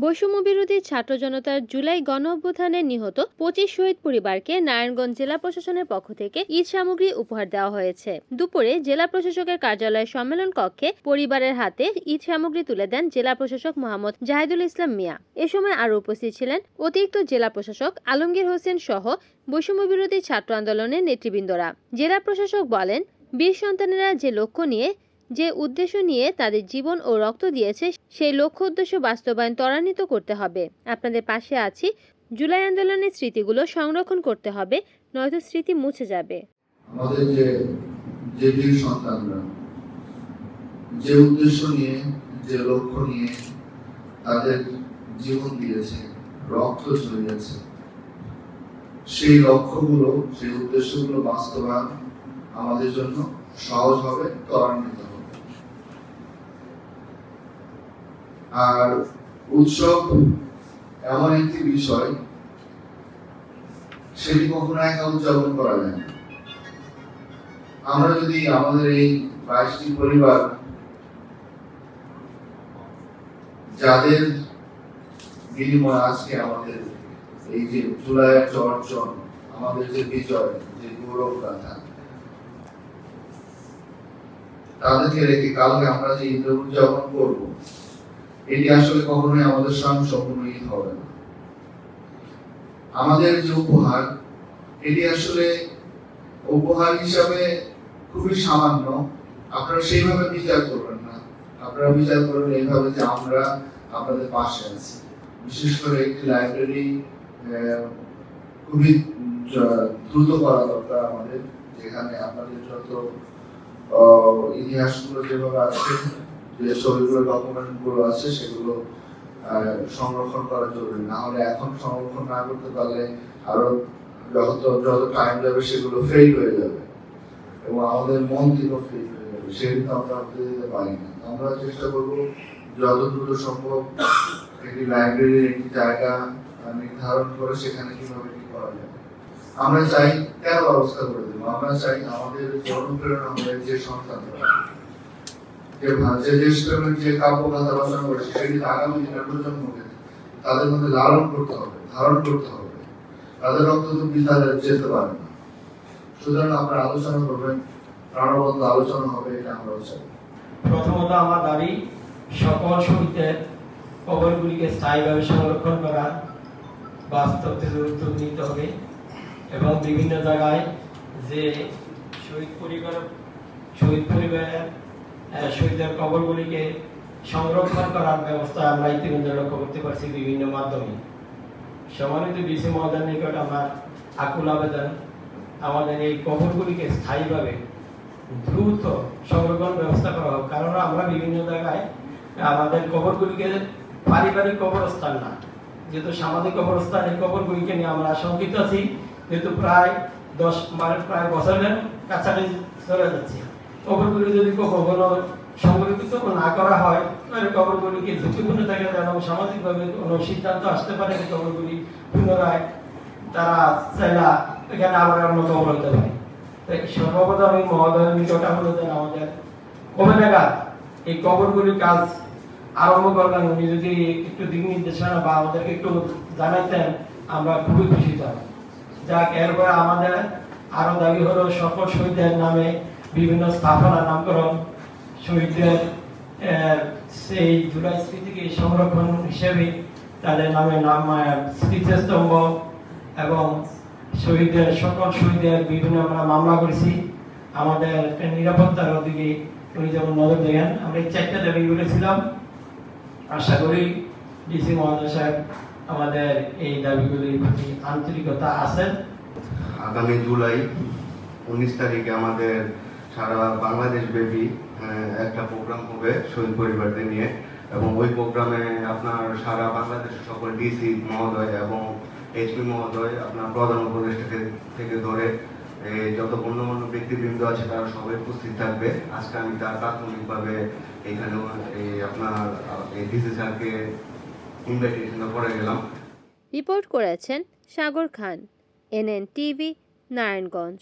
বৈষম্য বিরোধী ছাত্র জনতার জুলাই গণ অভ্যুত্থানে নিহত 25 শহীদ পরিবারকে নারায়ণগঞ্জ জেলা প্রশাসনের পক্ষ থেকে ঈদ সামগ্রী উপহার দেওয়া হয়েছে। দুপুরে জেলা প্রশাসকের কার্যালয়ের সম্মেলন কক্ষে পরিবারের হাতে ঈদ সামগ্রী তুলে দেন জেলা প্রশাসক মোহাম্মদ জাহিদুল ইসলাম মিয়া। এ সময় আরও উপস্থিত ছিলেন অতিরিক্ত জেলা প্রশাসক আলমগীর হোসেন সহ বৈষম্য বিরোধী ছাত্র আন্দোলনের নেতৃবৃন্দরা। জেলা প্রশাসক বলেন, বীর সন্তানেরা যে লক্ষ্য নিয়ে যে উদ্দেশ্য নিয়ে তাদের জীবন ও রক্ত দিয়েছে সেই লক্ষ্য উদ্দেশ্য বাস্তবায়ন ত্বরান্বিত করতে হবে। আপনাদের পাশে আছি। জুলাই আন্দোলনের স্মৃতিগুলো সংরক্ষণ করতে হবে, নয়তো স্মৃতি মুছে যাবে। আমাদের যে বীর সন্তানরা যে উদ্দেশ্য নিয়ে যে লক্ষ্য নিয়ে তাদের জীবন দিয়েছে, রক্ত ঝরিয়েছে, সেই লক্ষ্যগুলো সেই উদ্দেশ্যগুলো বাস্তবায়ন আমাদের জন্য সহজ হবে, ত্বরান্বিত হবে। আর উৎসব এমন একটি বিষয়, সেটি কখনো একা উদযাপন করা যায় না। আমরা যদি আমাদের এই 22টি পরিবার যাদের বিনিময়ে আজকে আমাদের এই যে জুলাইয়ের যে অর্জন, আমাদের যে বিজয়, যে গৌরব গাথা, তাদেরকে রেখে কালকে আমরা যে ঈদ উদযাপন করবো, এটি আসলে কখনোই আমাদের সম্পূর্ণ ঈদ হবে না। আমাদের যে উপহার, এটি আসলে উপহার হিসাবে খুবই সামান্য। আপনারা সেইভাবে বিচার করবেন না, আপনারা বিচার করবেন এইভাবে যে আমরা আপনাদের পাশে আছি। বিশেষ করে একটি লাইব্রেরি খুবই দ্রুত করা দরকার আমাদের, যেখানে আপনাদের যত ইতিহাসগুলো যেভাবে আছে, যে ছবিগুলো ডকুমেন্ট গুলো আছে, সেগুলো সংরক্ষণ করা জরুরি। না হলে এখন সংরক্ষণ না করতে পারলে আরো যত টাইম যাবে সেগুলো ফেল হয়ে যাবে এবং আমাদের মন থেকে ফেল হয়ে যাবে, সেগুলো আমরা দিতে পারি না। আমরা চেষ্টা করবো যত দ্রুত সম্ভব একটি লাইব্রেরির একটি জায়গা নির্ধারণ করে সেখানে কিভাবে কি করা যায়। আমরা চাই কেন ব্যবস্থা করে দেবো, আমরা চাই আমাদের অনুপ্রেরণা হবে যে সন্তানরা যে কাব্য কথা রচনা করেছে, সেটি আগামী দিনের প্রজন্মকে তাদের মধ্যে লালন করতে হবে, ধারণ করতে হবে। তাদের রক্ত তো বৃথা যেতে পারে না। সুতরাং আপনারা আলোচনা করবেন, প্রাণবন্ত আলোচনা হবে, এটা আমরাও চাই। প্রথমত আমার দাবি, সকল শহীদের কবরগুলিকে স্থায়ীভাবে সংরক্ষণ করা, বাস্তব থেকে উদ্যোগ নিতে হবে এবং বিভিন্ন জায়গায় যে শহীদের কবরগুলিকে সংরক্ষণ করার ব্যবস্থা আমরা ইতিমধ্যে লক্ষ্য করতে পারছি বিভিন্ন মাধ্যমে। সম্মানিত ডিসি মহোদয়ের নিকট আমার আকুল আবেদন, আমাদের এই কবরগুলিকে স্থায়ীভাবে দ্রুত সংরক্ষণ ব্যবস্থা করা হোক। কারণ আমরা বিভিন্ন জায়গায় আমাদের কবরগুলিকে পারিবারিক কবরস্থান না, যেহেতু সামাজিক কবরস্থান, এই কবরগুলিকে নিয়ে আমরা আশঙ্কিত আছি, যেহেতু প্রায় 10 বছরের কাছাকাছি চলে যাচ্ছে। কবরগুলি যদি কখনো সংরক্ষিত না করা হয়, তাহলে কবরগুলিকে ঝুঁকিপূর্ণ থাকে এবং সামাজিকভাবে কোনো সিদ্ধান্ত আসতে পারে কবরগুলি পুনরায় তারা চাইলা এখানে আবার অন্য কবর হতে পারে। তাই সর্বপ্রথম আমি মহোদয়ের নিকট আবেদন, আমাদের কবে নাগাদ এই কবরগুলির কাজ আরম্ভ করবেন, উনি যদি একটু দিক নির্দেশনা বা আমাদেরকে একটু জানাইতেন আমরা খুবই খুশি হতাম। যাক, এরপরে আমাদের আরো দাবি হলো সকল শহীদের নামে বিভিন্ন স্থাপনা নামকরণ, শহীদদের সেই জুলাই স্মৃতিকে সংরক্ষণ হিসেবে তাদের নামে স্মৃতিস্তম্ভ এবং সকল শহীদের বিভিন্ন আমরা মামলা করেছি। আমাদের নিরাপত্তার দিকে উনি যেমন নজর দেখেন, আমরা 4টা দাবি করেছিলাম। আশা করি ডিসি মহোদয় সাহেব আমাদের এই দাবিগুলির প্রতি আন্তরিকতা আছেন। আগামী জুলাই 19 তারিখে আমাদের সারা বাংলাদেশ ব্যাপী একটা প্রোগ্রাম হবে শহীদ পরিবারদের নিয়ে, এবং ওই প্রোগ্রামে আপনার সারা বাংলাদেশের সকল ডিসি মহোদয় এবং এইচপি মহোদয়, আপনার প্রধান উপদেষ্টা থেকে ধরে যত গণ্যমান্য ব্যক্তিবৃন্দ আছে তারা সবাই উপস্থিত থাকবে। আজকে আমি তার প্রাথমিকভাবে এখানে আপনার ডিসি স্যারকে ইনভাইটেশন করে গেলাম। রিপোর্ট করেছেন সাগর খান, NN টিভি, নারায়ণগঞ্জ।